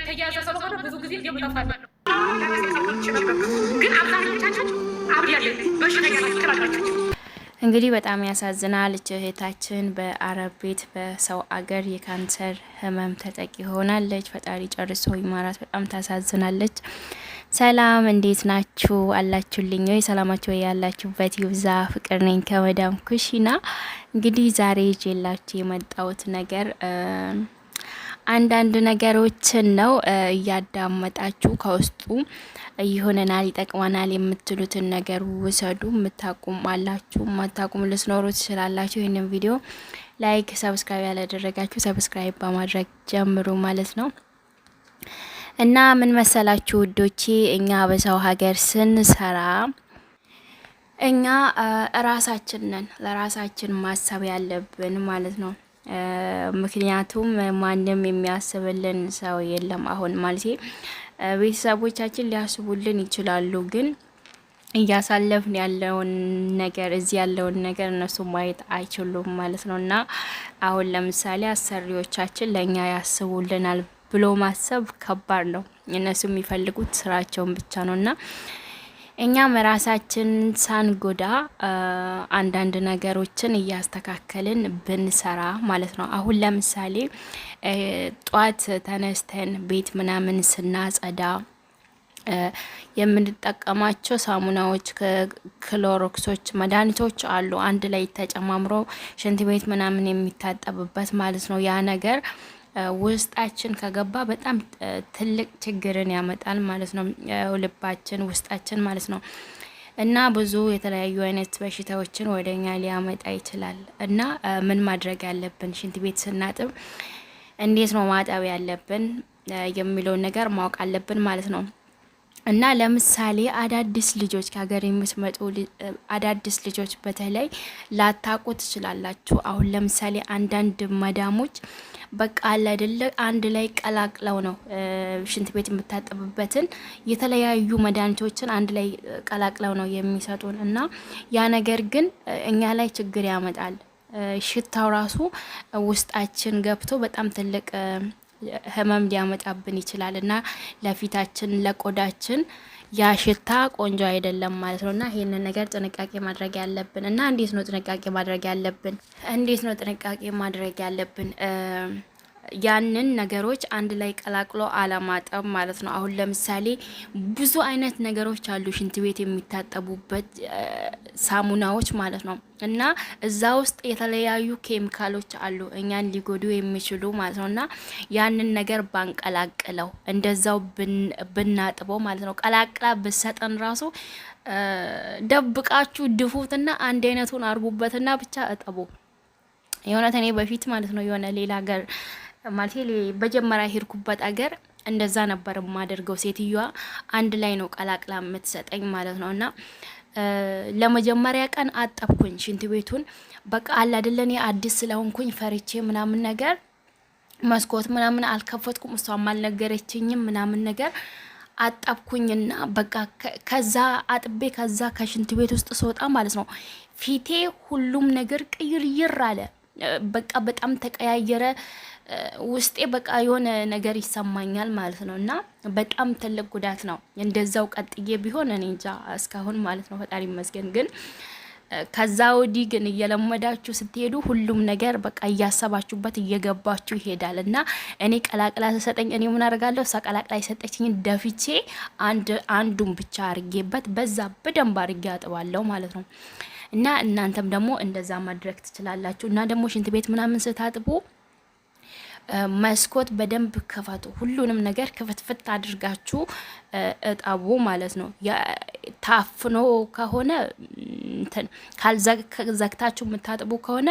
የተያዘ ስለሆነ ብዙ ጊዜ እንደምታፋለሁ ግን አብዛኞቻችን አብያለ በሽተኛ ናቸው። እንግዲህ በጣም ያሳዝናል። እህታችን በአረብ ቤት በሰው አገር የካንሰር ህመም ተጠቂ ሆናለች። ፈጣሪ ጨርሶ ይማራት። በጣም ታሳዝናለች። ሰላም እንዴት ናችሁ? አላችሁልኝ ወይ? ሰላማችሁ ወይ? ያላችሁበት ይብዛ። ፍቅር ነኝ ከመዳም ኩሽና። እንግዲህ ዛሬ ይዤላችሁ የመጣሁት ነገር አንዳንድ ነገሮችን ነው። እያዳመጣችሁ ከውስጡ ይሆነናል፣ ይጠቅመናል የምትሉትን ነገር ውሰዱ። የምታቁም አላችሁ፣ የማታቁም ልትኖሩ ትችላላችሁ። ይህንን ቪዲዮ ላይክ፣ ሰብስክራይብ ያላደረጋችሁ ሰብስክራይብ በማድረግ ጀምሩ ማለት ነው። እና ምን መሰላችሁ ውዶቼ፣ እኛ በሰው ሀገር ስንሰራ እኛ ራሳችን ነን ለራሳችን ማሰብ ያለብን ማለት ነው። ምክንያቱም ማንም የሚያስብልን ሰው የለም። አሁን ማለት ቤተሰቦቻችን ሊያስቡልን ይችላሉ፣ ግን እያሳለፍን ያለውን ነገር እዚህ ያለውን ነገር እነሱ ማየት አይችሉም ማለት ነው። እና አሁን ለምሳሌ አሰሪዎቻችን ለእኛ ያስቡልናል ብሎ ማሰብ ከባድ ነው። እነሱ የሚፈልጉት ስራቸውን ብቻ ነው እና እኛም ራሳችን ሳንጎዳ አንዳንድ ነገሮችን እያስተካከልን ብንሰራ ማለት ነው። አሁን ለምሳሌ ጧት ተነስተን ቤት ምናምን ስናጸዳ የምንጠቀማቸው ሳሙናዎች፣ ክሎሮክሶች፣ መድኃኒቶች አሉ አንድ ላይ ተጨማምሮ ሽንት ቤት ምናምን የሚታጠብበት ማለት ነው። ያ ነገር ውስጣችን ከገባ በጣም ትልቅ ችግርን ያመጣል ማለት ነው። ልባችን ውስጣችን ማለት ነው እና ብዙ የተለያዩ አይነት በሽታዎችን ወደኛ ሊያመጣ ይችላል። እና ምን ማድረግ ያለብን፣ ሽንት ቤት ስናጥብ እንዴት ነው ማጠብ ያለብን የሚለውን ነገር ማወቅ አለብን ማለት ነው። እና ለምሳሌ አዳዲስ ልጆች ከሀገር የምትመጡ አዳዲስ ልጆች በተለይ ላታቁ ትችላላችሁ። አሁን ለምሳሌ አንዳንድ መዳሞች በቃ አለ አይደለ አንድ ላይ ቀላቅለው ነው ሽንት ቤት የምታጠብበትን የተለያዩ መድኃኒቶችን አንድ ላይ ቀላቅለው ነው የሚሰጡን። እና ያ ነገር ግን እኛ ላይ ችግር ያመጣል። ሽታው ራሱ ውስጣችን ገብቶ በጣም ትልቅ ህመም ሊያመጣብን ይችላል። እና ለፊታችን ለቆዳችን ያ ሽታ ቆንጆ አይደለም ማለት ነው። እና ይሄንን ነገር ጥንቃቄ ማድረግ ያለብን እና እንዴት ነው ጥንቃቄ ማድረግ ያለብን ያንን ነገሮች አንድ ላይ ቀላቅሎ አለማጠብ ማለት ነው። አሁን ለምሳሌ ብዙ አይነት ነገሮች አሉ ሽንት ቤት የሚታጠቡበት ሳሙናዎች ማለት ነው። እና እዛ ውስጥ የተለያዩ ኬሚካሎች አሉ እኛን ሊጎዱ የሚችሉ ማለት ነው። እና ያንን ነገር ባንቀላቅለው እንደዛው ብናጥበው ማለት ነው። ቀላቅላ ብሰጠን ራሱ ደብቃችሁ ድፉትና አንድ አይነቱን አርጉበትና ብቻ እጠቡ። የሆነ እኔ በፊት ማለት ነው የሆነ ሌላ ሀገር ማለት በጀመሪያ ሄድኩበት አገር እንደዛ ነበር የማደርገው። ሴትዮዋ አንድ ላይ ነው ቀላቅላ የምትሰጠኝ ማለት ነው። እና ለመጀመሪያ ቀን አጠብኩኝ ሽንት ቤቱን። በቃ አለ አይደለም አዲስ ስለሆንኩኝ ፈርቼ ምናምን ነገር መስኮት ምናምን አልከፈትኩም፣ እሷም አልነገረችኝም ምናምን ነገር አጠብኩኝና በቃ ከዛ አጥቤ ከዛ ከሽንት ቤት ውስጥ ስወጣ ማለት ነው ፊቴ ሁሉም ነገር ቅይር አለ። በቃ በጣም ተቀያየረ። ውስጤ በቃ የሆነ ነገር ይሰማኛል ማለት ነው። እና በጣም ትልቅ ጉዳት ነው። እንደዛው ቀጥዬ ቢሆን እኔ እንጃ እስካሁን ማለት ነው ፈጣሪ ይመስገን። ግን ከዛ ወዲህ ግን እየለመዳችሁ ስትሄዱ ሁሉም ነገር በቃ እያሰባችሁበት እየገባችሁ ይሄዳል። እና እኔ ቀላቅላ ተሰጠኝ፣ እኔ ምን አደርጋለሁ? እሷ ቀላቅላ የሰጠችኝ ደፍቼ አንዱን ብቻ አርጌበት በዛ በደንብ አርጌ አጥባለሁ ማለት ነው። እና እናንተም ደግሞ እንደዛ ማድረግ ትችላላችሁ። እና ደግሞ ሽንት ቤት ምናምን ስታጥቡ መስኮት በደንብ ክፈቱ። ሁሉንም ነገር ክፍትፍት አድርጋችሁ እጠቡ ማለት ነው። ታፍኖ ከሆነ እንትን ካልዘግታችሁ የምታጥቡ ከሆነ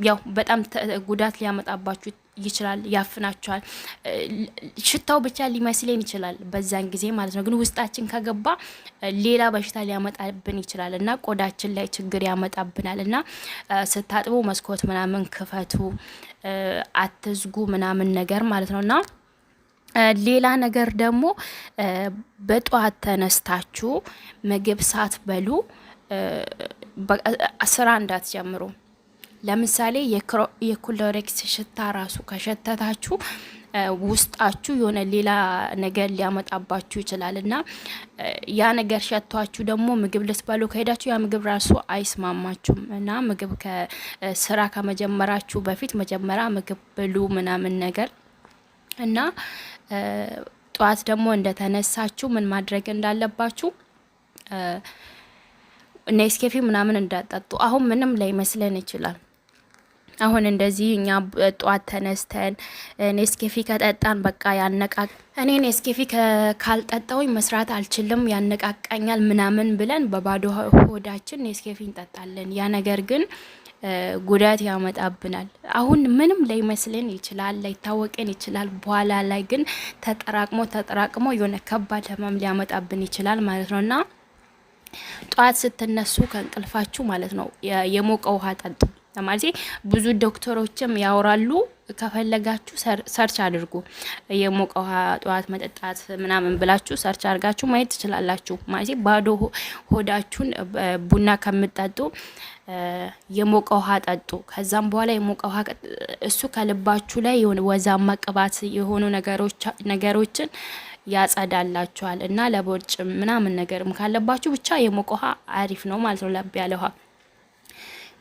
ያው በጣም ጉዳት ሊያመጣባችሁ ይችላል፣ ያፍናችኋል። ሽታው ብቻ ሊመስለን ይችላል በዛን ጊዜ ማለት ነው። ግን ውስጣችን ከገባ ሌላ በሽታ ሊያመጣብን ይችላል እና ቆዳችን ላይ ችግር ያመጣብናል። እና ስታጥቡ መስኮት ምናምን ክፈቱ፣ አትዝጉ ምናምን ነገር ማለት ነውና ሌላ ነገር ደግሞ በጧት ተነስታችሁ ምግብ ሳትበሉ ስራ እንዳትጀምሩ። ለምሳሌ የክሎሬክስ ሽታ ራሱ ከሸተታችሁ ውስጣችሁ የሆነ ሌላ ነገር ሊያመጣባችሁ ይችላልና ያ ነገር ሸቷችሁ ደግሞ ምግብ ልትበሉ ከሄዳችሁ ያ ምግብ ራሱ አይስማማችሁም። እና ምግብ ከስራ ከመጀመራችሁ በፊት መጀመሪያ ምግብ ብሉ ምናምን ነገር እና ጧት ደግሞ እንደተነሳችሁ ምን ማድረግ እንዳለባችሁ ኔስኬፊ ምናምን እንዳጠጡ። አሁን ምንም ላይ መስለን ይችላል። አሁን እንደዚህ እኛ ጧት ተነስተን ኔስኬፊ ከጠጣን በቃ ያነቃቅ እኔ ኔስኬፊ ካልጠጣውኝ መስራት አልችልም ያነቃቃኛል ምናምን ብለን በባዶ ሆዳችን ኔስኬፊ እንጠጣለን። ያ ነገር ግን ጉዳት ያመጣብናል። አሁን ምንም ላይ መስለን ይችላል፣ ላይታወቀን ይችላል። በኋላ ላይ ግን ተጠራቅሞ የሆነ ከባድ ህመም ሊያመጣብን ይችላል ማለት ነውና ጧት ስትነሱ ከእንቅልፋችሁ ማለት ነው የሞቀ ውሃ ጠጡ። ማለት ብዙ ዶክተሮችም ያወራሉ። ከፈለጋችሁ ሰርች አድርጉ የሞቀ ውሃ ጧት መጠጣት ምናምን ብላችሁ ሰርች አድርጋችሁ ማየት ትችላላችሁ። ማለት ባዶ ሆዳችሁን ቡና ከምትጠጡ የሞቀ ውሃ ጠጡ። ከዛም በኋላ የሞቀ ውሃ እሱ ከልባችሁ ላይ የሆነ ወዛማ ቅባት የሆኑ ነገሮችን ያጸዳላችኋል እና ለቦርጭ ምናምን ነገርም ካለባችሁ ብቻ የሞቀ ውሃ አሪፍ ነው ማለት ነው፣ ለብ ያለ ውሃ።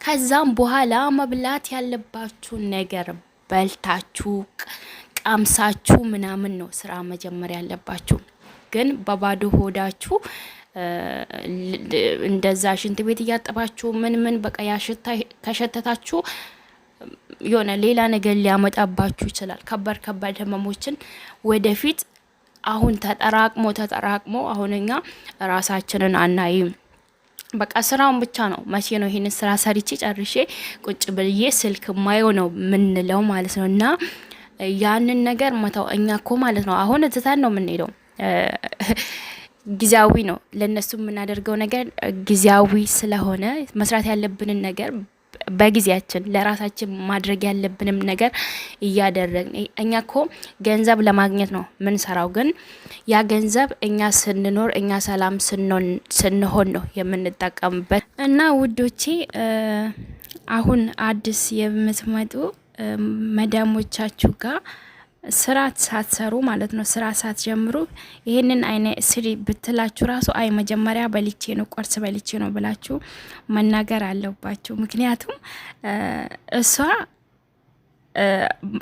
ከዛም በኋላ መብላት ያለባችሁ ነገር በልታችሁ ቀምሳችሁ ምናምን ነው ስራ መጀመር ያለባችሁ። ግን በባዶ ሆዳችሁ እንደዛ ሽንት ቤት እያጠባችሁ ምን በቃ ያሽታ ከሸተታችሁ የሆነ ሌላ ነገር ሊያመጣባችሁ ይችላል። ከባድ ህመሞችን ወደፊት አሁን ተጠራቅሞ አሁንኛ ራሳችንን አናይም። በቃ ስራውን ብቻ ነው መቼ ነው ይሄን ስራ ሰርቼ ጨርሼ ቁጭ ብዬ ስልክ ማየው ነው ምንለው ማለት ነው። እና ያንን ነገር መተው እኛ እኮ ማለት ነው አሁን እትታን ነው የምንሄደው። ጊዜያዊ ነው ለነሱ የምናደርገው ነገር ጊዜያዊ ስለሆነ መስራት ያለብንን ነገር በጊዜያችን ለራሳችን ማድረግ ያለብንም ነገር እያደረግን እኛ እኮ ገንዘብ ለማግኘት ነው ምን ሰራው። ግን ያ ገንዘብ እኛ ስንኖር እኛ ሰላም ስንሆን ነው የምንጠቀምበት። እና ውዶቼ አሁን አዲስ የምትመጡ መዳሞቻችሁ ጋር ስራ ሳትሰሩ ማለት ነው ስራ ሳትጀምሩ ይሄንን አይነት ስሪ ብትላችሁ ራሱ አይ መጀመሪያ በልቼ ነው ቁርስ በልቼ ነው ብላችሁ መናገር አለባችሁ። ምክንያቱም እሷ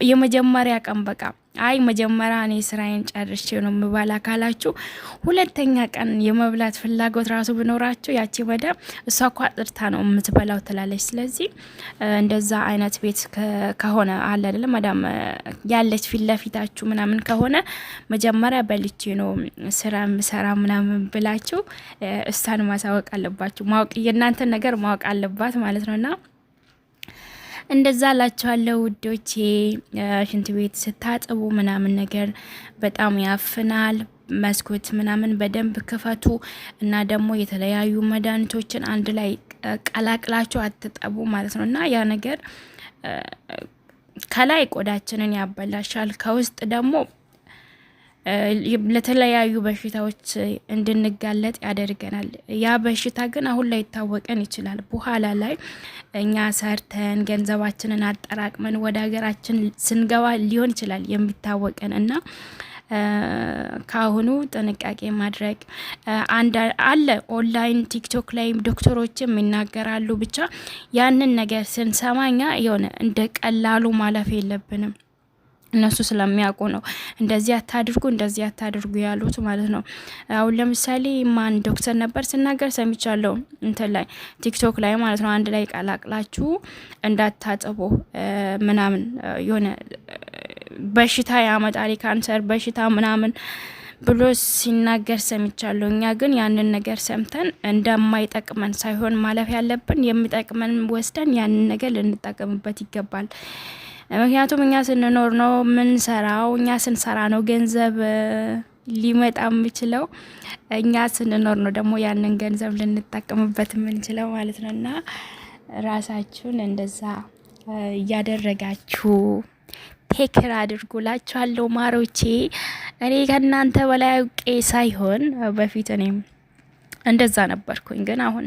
የመጀመሪያ ቀን በቃ አይ መጀመሪያ እኔ ስራዬን ጨርሼ ነው ምባላ ካላችሁ ሁለተኛ ቀን የመብላት ፍላጎት ራሱ ቢኖራችሁ ያቺ መዳም እሷ እኮ አጥርታ ነው የምትበላው ትላለች። ስለዚህ እንደዛ አይነት ቤት ከሆነ አለ አይደል መዳም ያለች ፊት ለፊታችሁ ምናምን ከሆነ መጀመሪያ በልቼ ነው ስራ ምሰራ ምናምን ብላችሁ እሷን ማሳወቅ አለባችሁ። ማወቅ የእናንተ ነገር ማወቅ አለባት ማለት ነውና እንደዛ ላችኋለሁ ውዶቼ። ሽንት ቤት ስታጥቡ ምናምን ነገር በጣም ያፍናል። መስኮት ምናምን በደንብ ክፈቱ እና ደግሞ የተለያዩ መድኃኒቶችን አንድ ላይ ቀላቅላችሁ አትጠቡ ማለት ነው። እና ያ ነገር ከላይ ቆዳችንን ያበላሻል፣ ከውስጥ ደግሞ ለተለያዩ በሽታዎች እንድንጋለጥ ያደርገናል። ያ በሽታ ግን አሁን ላይ ይታወቀን ይችላል። በኋላ ላይ እኛ ሰርተን ገንዘባችንን አጠራቅመን ወደ ሀገራችን ስንገባ ሊሆን ይችላል የሚታወቀን እና ካሁኑ ጥንቃቄ ማድረግ አለ። ኦንላይን ቲክቶክ ላይ ዶክተሮችም ይናገራሉ። ብቻ ያንን ነገር ስንሰማኛ የሆነ እንደ ቀላሉ ማለፍ የለብንም። እነሱ ስለሚያውቁ ነው እንደዚህ አታድርጉ ያሉት ማለት ነው። አሁን ለምሳሌ ማን ዶክተር ነበር ሲናገር ሰምቻለሁ እንትን ላይ ቲክቶክ ላይ ማለት ነው። አንድ ላይ ቀላቅላችሁ እንዳታጥቡ ምናምን የሆነ በሽታ ያመጣል፣ ካንሰር በሽታ ምናምን ብሎ ሲናገር ሰምቻለሁ። እኛ ግን ያንን ነገር ሰምተን እንደማይጠቅመን ሳይሆን ማለፍ ያለብን የሚጠቅመን ወስደን ያንን ነገር ልንጠቀምበት ይገባል። ምክንያቱም እኛ ስንኖር ነው ምን ሰራው፣ እኛ ስንሰራ ነው ገንዘብ ሊመጣ የሚችለው። እኛ ስንኖር ነው ደግሞ ያንን ገንዘብ ልንጠቀምበት የምንችለው ማለት ነውና ራሳችሁን እንደዛ እያደረጋችሁ ቴክር አድርጉላችኋለሁ ማሮቼ። እኔ ከናንተ በላይ አውቄ ሳይሆን በፊት እኔም እንደዛ ነበርኩኝ፣ ግን አሁን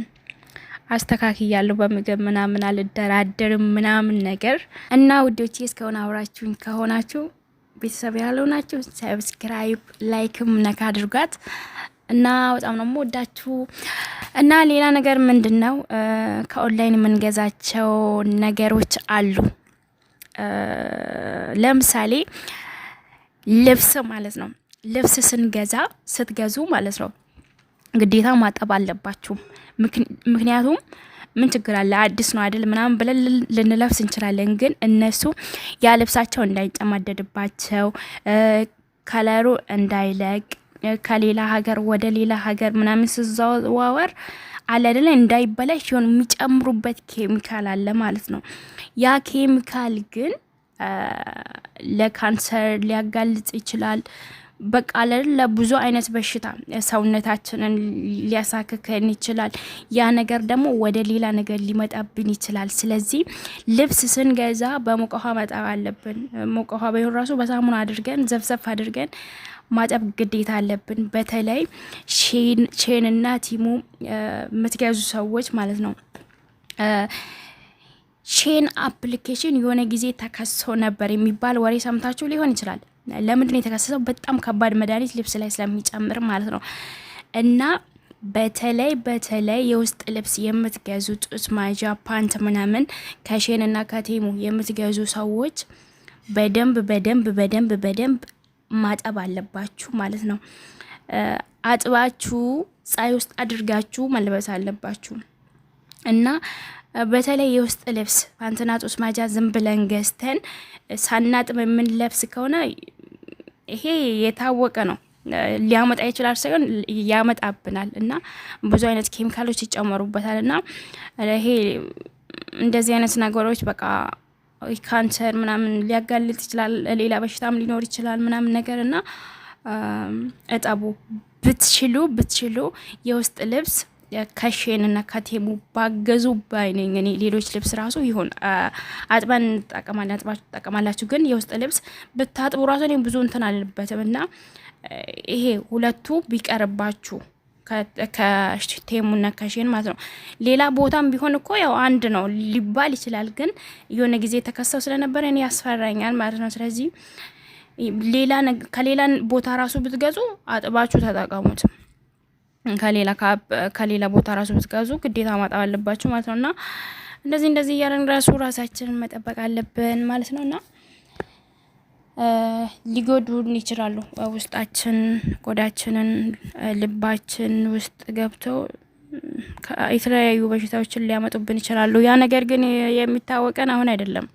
አስተካክያለሁ። በምግብ ምናምን አልደራደርም ምናምን ነገር እና ውዶቼ እስካሁን አብራችሁኝ ከሆናችሁ ቤተሰብ ያልሆናችሁ ሰብስክራይብ ላይክም ነካ አድርጓት እና በጣም ነው የምወዳችሁ። እና ሌላ ነገር ምንድነው ከኦንላይን የምንገዛቸው ነገሮች አሉ። ለምሳሌ ልብስ ማለት ነው። ልብስ ስትገዙ ማለት ነው ግዴታ ማጠብ አለባችሁ። ምክንያቱም ምን ችግር አለ አዲስ ነው አይደል ምናምን ብለን ልንለብስ እንችላለን። ግን እነሱ ያ ልብሳቸው እንዳይጨማደድባቸው ከለሩ እንዳይለቅ ከሌላ ሀገር ወደ ሌላ ሀገር ምናምን ሲዘዋወር አለ አይደል እንዳይበላሽ ይሁን የሚጨምሩበት ኬሚካል አለ ማለት ነው። ያ ኬሚካል ግን ለካንሰር ሊያጋልጥ ይችላል። በቃ ለብዙ አይነት በሽታ ሰውነታችንን ሊያሳክከን ይችላል። ያ ነገር ደግሞ ወደ ሌላ ነገር ሊመጣብን ይችላል። ስለዚህ ልብስ ስንገዛ በሙቅ ውሃ ማጠብ አለብን። ሙቅ ውሃ ባይሆን ራሱ በሳሙና አድርገን ዘፍዘፍ አድርገን ማጠብ ግዴታ አለብን። በተለይ ሼን እና ቲሙ የምትገዙ ሰዎች ማለት ነው። ሼን አፕሊኬሽን የሆነ ጊዜ ተከሶ ነበር የሚባል ወሬ ሰምታችሁ ሊሆን ይችላል። ለምንድን ነው የተከሰሰው? በጣም ከባድ መድኃኒት ልብስ ላይ ስለሚጨምር ማለት ነው። እና በተለይ የውስጥ ልብስ የምትገዙ ጡት ማጃ፣ ፓንት ምናምን ከሼን እና ከቴሙ የምትገዙ ሰዎች በደንብ ማጠብ አለባችሁ ማለት ነው። አጥባችሁ ፀሐይ ውስጥ አድርጋችሁ መልበስ አለባችሁ። እና በተለይ የውስጥ ልብስ ፓንትና ጡት ማጃ ዝም ብለን ገዝተን ሳናጥብ የምንለብስ ከሆነ ይሄ የታወቀ ነው። ሊያመጣ ይችላል ሳይሆን ያመጣብናል። እና ብዙ አይነት ኬሚካሎች ይጨመሩበታል። እና ይሄ እንደዚህ አይነት ነገሮች በቃ ካንሰር ምናምን ሊያጋልጥ ይችላል። ሌላ በሽታም ሊኖር ይችላል ምናምን ነገር እና እጠቡ። ብትችሉ የውስጥ ልብስ ከሼን እና ከቴሙ ባገዙ ባይነኝ። እኔ ሌሎች ልብስ ራሱ ይሁን አጥበን ተጠቀማላችሁ። ግን የውስጥ ልብስ ብታጥቡ ራሱ እኔ ብዙ እንትን አልልበትም። እና ይሄ ሁለቱ ቢቀርባችሁ ከቴሙና ከሼን ማለት ነው። ሌላ ቦታም ቢሆን እኮ ያው አንድ ነው ሊባል ይችላል። ግን የሆነ ጊዜ ተከሰው ስለነበረ እኔ ያስፈራኛል ማለት ነው። ስለዚህ ከሌላ ቦታ ራሱ ብትገዙ አጥባችሁ ተጠቀሙት። ከሌላ ቦታ ራሱ ብትገዙ ግዴታ ማጠብ አለባችሁ ማለት ነውና እንደዚህ እያለን ራሳችንን መጠበቅ አለብን ማለት ነውና ሊጎዱን ይችላሉ። ውስጣችን ቆዳችንን ልባችን ውስጥ ገብተው የተለያዩ በሽታዎችን ሊያመጡብን ይችላሉ። ያ ነገር ግን የሚታወቀን አሁን አይደለም።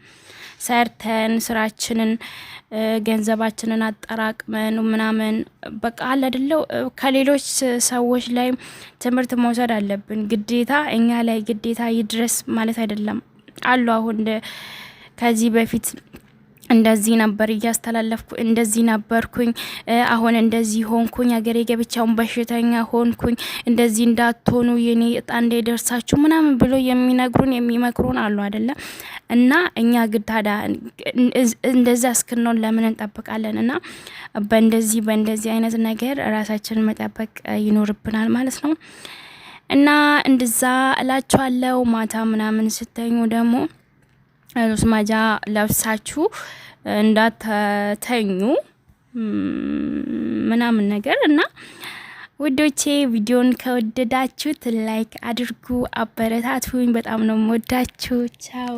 ሰርተን ስራችንን ገንዘባችንን አጠራቅመን ምናምን በቃ አለ አይደለው ከሌሎች ሰዎች ላይ ትምህርት መውሰድ አለብን። ግዴታ እኛ ላይ ግዴታ ይድረስ ማለት አይደለም። አሉ አሁን ከዚህ በፊት እንደዚህ ነበር እያስተላለፍኩ እንደዚህ ነበርኩኝ አሁን እንደዚህ ሆንኩኝ አገሬ ገብቻውን በሽተኛ ሆንኩኝ እንደዚህ እንዳትሆኑ የኔ እጣ እንደደርሳችሁ ምናምን ብሎ የሚመክሩን አሉ አይደለ? እና እኛ ግዳዳ እንደዛ እስክንሆን ለምን እንጠብቃለን? እና በእንደዚህ አይነት ነገር ራሳችንን መጠበቅ ይኖርብናል ማለት ነው። እና እንደዛ እላችኋለሁ። ማታ ምናምን ስተኙ ደግሞ ጡት ማጃ ለብሳችሁ እንዳትተኙ ምናምን ነገር እና ውዶቼ ቪዲዮን ከወደዳችሁት ላይክ አድርጉ፣ አበረታቱኝ። በጣም ነው የምወዳችሁ። ቻው